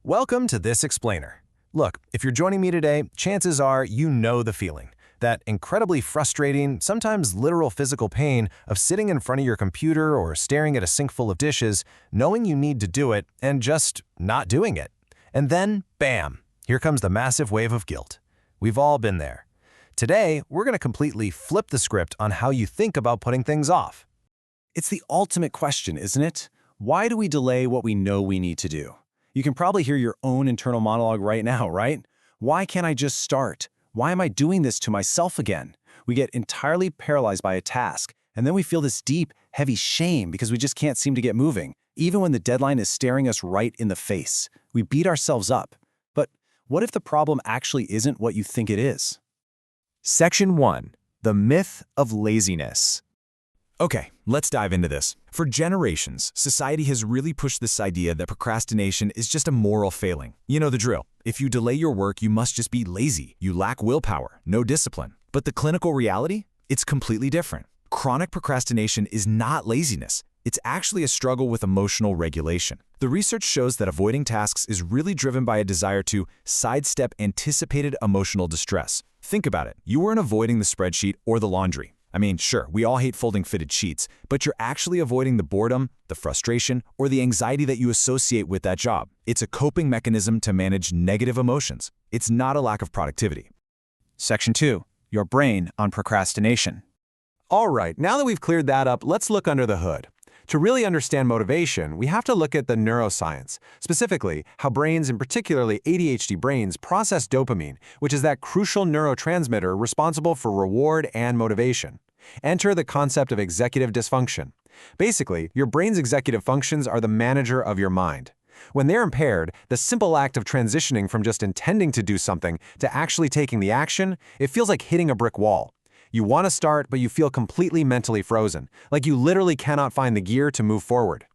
Welcome to This Explainer. Look, if you're joining me today, chances are you know the feeling. That incredibly frustrating, sometimes literal physical pain of sitting in front of your computer or staring at a sink full of dishes, knowing you need to do it and just not doing it. And then, bam, here comes the massive wave of guilt. We've all been there. Today, we're going to completely flip the script on how you think about putting things off. It's the ultimate question, isn't it? Why do we delay what we know we need to do? You can probably hear your own internal monologue right now, right? Why can't I just start? Why am I doing this to myself again? We get entirely paralyzed by a task, and then we feel this deep, heavy shame because we just can't seem to get moving, even when the deadline is staring us right in the face. We beat ourselves up. But what if the problem actually isn't what you think it is? Section 1. The myth of laziness. Okay, let's dive into this. For generations, society has really pushed this idea that procrastination is just a moral failing. You know the drill. If you delay your work, you must just be lazy. You lack willpower, no discipline. But the clinical reality? It's completely different. Chronic procrastination is not laziness. It's actually a struggle with emotional regulation. The research shows that avoiding tasks is really driven by a desire to sidestep anticipated emotional distress. Think about it. You weren't avoiding the spreadsheet or the laundry. I mean, sure, we all hate folding fitted sheets, but you're actually avoiding the boredom, the frustration, or the anxiety that you associate with that job. It's a coping mechanism to manage negative emotions. It's not a lack of productivity. Section 2. Your brain on procrastination. All right, now that we've cleared that up, let's look under the hood. To really understand motivation, we have to look at the neuroscience, specifically how brains, and particularly ADHD brains, process dopamine, which is that crucial neurotransmitter responsible for reward and motivation. Enter the concept of executive dysfunction. Basically, your brain's executive functions are the manager of your mind. When they're impaired, the simple act of transitioning from just intending to do something to actually taking the action, it feels like hitting a brick wall. You want to start, but you feel completely mentally frozen, like you literally cannot find the gear to move forward.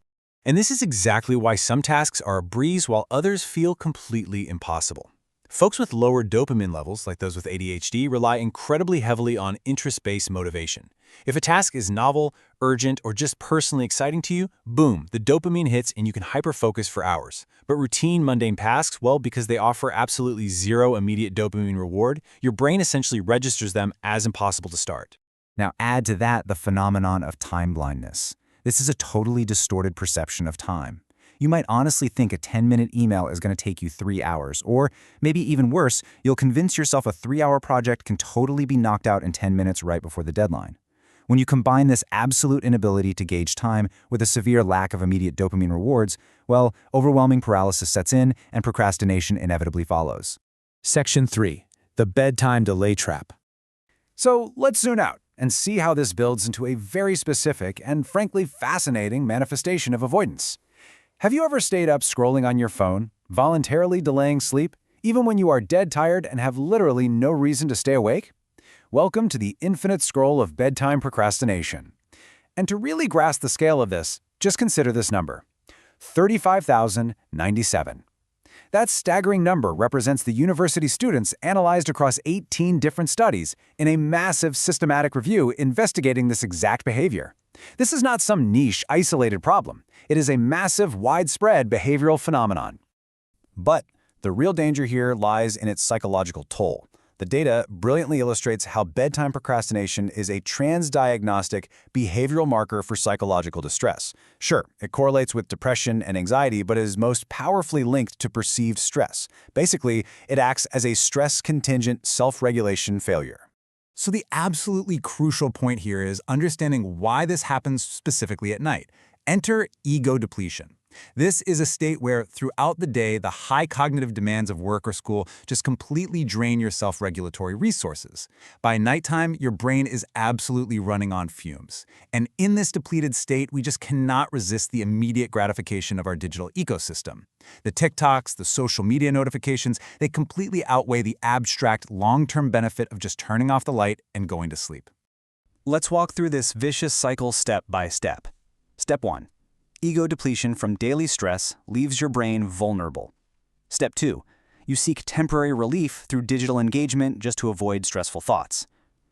And this is exactly why some tasks are a breeze while others feel completely impossible. Folks with lower dopamine levels, like those with ADHD, rely incredibly heavily on interest-based motivation. If a task is novel, urgent, or just personally exciting to you, boom, the dopamine hits and you can hyper-focus for hours. But routine, mundane tasks, well, because they offer absolutely zero immediate dopamine reward, your brain essentially registers them as impossible to start. Now add to that the phenomenon of time blindness. This is a totally distorted perception of time. You might honestly think a 10-minute email is going to take you 3 hours, or maybe even worse, you'll convince yourself a 3-hour project can totally be knocked out in 10 minutes right before the deadline. When you combine this absolute inability to gauge time with a severe lack of immediate dopamine rewards, well, overwhelming paralysis sets in and procrastination inevitably follows. Section 3. The bedtime delay trap. So let's zoom out and see how this builds into a very specific and frankly fascinating manifestation of avoidance. Have you ever stayed up scrolling on your phone, voluntarily delaying sleep, even when you are dead tired and have literally no reason to stay awake? Welcome to the infinite scroll of bedtime procrastination. And to really grasp the scale of this, just consider this number: 35,097. That staggering number represents the university students analyzed across 18 different studies in a massive systematic review investigating this exact behavior. This is not some niche, isolated problem. It is a massive, widespread behavioral phenomenon. But the real danger here lies in its psychological toll. The data brilliantly illustrates how bedtime procrastination is a transdiagnostic behavioral marker for psychological distress. Sure, it correlates with depression and anxiety, but is most powerfully linked to perceived stress. Basically, it acts as a stress-contingent self-regulation failure. So the absolutely crucial point here is understanding why this happens specifically at night. Enter ego depletion. This is a state where, throughout the day, the high cognitive demands of work or school just completely drain your self-regulatory resources. By nighttime, your brain is absolutely running on fumes. And in this depleted state, we just cannot resist the immediate gratification of our digital ecosystem. The TikToks, the social media notifications, they completely outweigh the abstract, long-term benefit of just turning off the light and going to sleep. Let's walk through this vicious cycle step by step. Step 1. Ego depletion from daily stress leaves your brain vulnerable. Step 2. You seek temporary relief through digital engagement just to avoid stressful thoughts.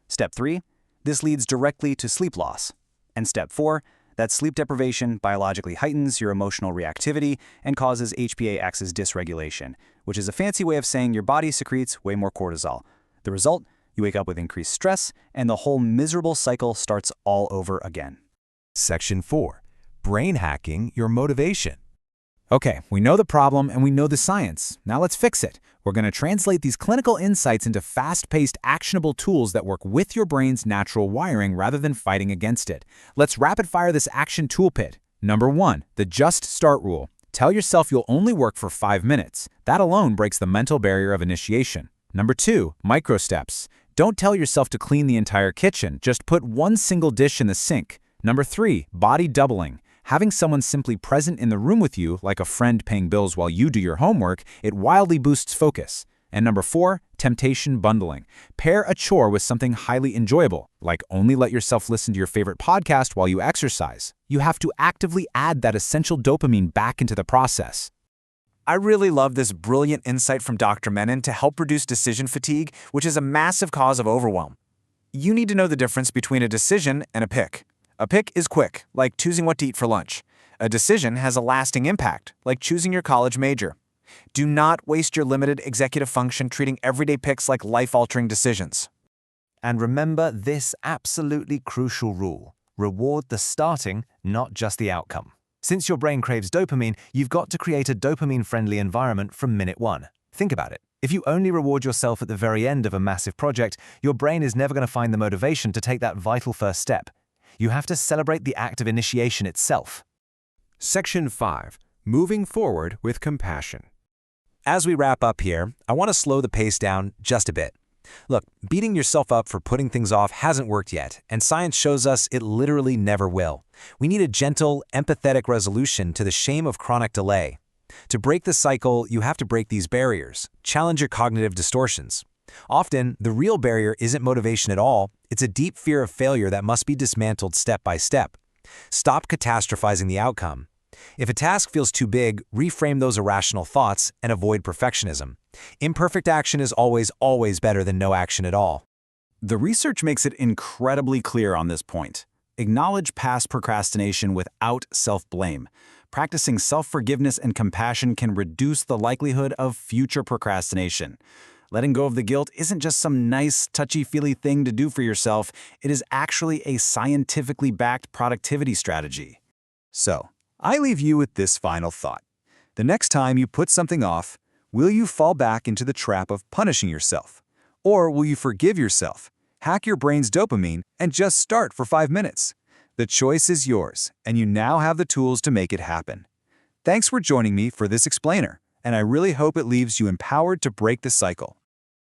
Step 3. This leads directly to sleep loss. And Step 4. that sleep deprivation biologically heightens your emotional reactivity and causes HPA axis dysregulation, which is a fancy way of saying your body secretes way more cortisol. The result? You wake up with increased stress, and the whole miserable cycle starts all over again. Section 4. Brain hacking your motivation. Okay, we know the problem and we know the science. Now let's fix it. We're going to translate these clinical insights into fast-paced, actionable tools that work with your brain's natural wiring rather than fighting against it. Let's rapid-fire this action toolkit. Number 1, the Just Start rule. Tell yourself you'll only work for 5 minutes. That alone breaks the mental barrier of initiation. Number 2, micro steps. Don't tell yourself to clean the entire kitchen. Just put one single dish in the sink. Number 3, body doubling. Having someone simply present in the room with you, like a friend paying bills while you do your homework, it wildly boosts focus. And number 4, temptation bundling. Pair a chore with something highly enjoyable, like only let yourself listen to your favorite podcast while you exercise. You have to actively add that essential dopamine back into the process. I really love this brilliant insight from Dr. Menon to help reduce decision fatigue, which is a massive cause of overwhelm. You need to know the difference between a decision and a pick. A pick is quick, like choosing what to eat for lunch. A decision has a lasting impact, like choosing your college major. Do not waste your limited executive function treating everyday picks like life-altering decisions. And remember this absolutely crucial rule. Reward the starting, not just the outcome. Since your brain craves dopamine, you've got to create a dopamine-friendly environment from minute 1. Think about it. If you only reward yourself at the very end of a massive project, your brain is never going to find the motivation to take that vital first step. You have to celebrate the act of initiation itself. Section 5. Moving forward with compassion. As we wrap up here, I want to slow the pace down just a bit. Look, beating yourself up for putting things off hasn't worked yet, and science shows us it literally never will. We need a gentle, empathetic resolution to the shame of chronic delay. To break the cycle, you have to break these barriers, challenge your cognitive distortions. Often, the real barrier isn't motivation at all, it's a deep fear of failure that must be dismantled step by step. Stop catastrophizing the outcome. If a task feels too big, reframe those irrational thoughts and avoid perfectionism. Imperfect action is always better than no action at all. The research makes it incredibly clear on this point. Acknowledge past procrastination without self-blame. Practicing self-forgiveness and compassion can reduce the likelihood of future procrastination. Letting go of the guilt isn't just some nice, touchy-feely thing to do for yourself. It is actually a scientifically backed productivity strategy. So, I leave you with this final thought. The next time you put something off, will you fall back into the trap of punishing yourself? Or will you forgive yourself, hack your brain's dopamine, and just start for 5 minutes? The choice is yours, and you now have the tools to make it happen. Thanks for joining me for this explainer, and I really hope it leaves you empowered to break the cycle.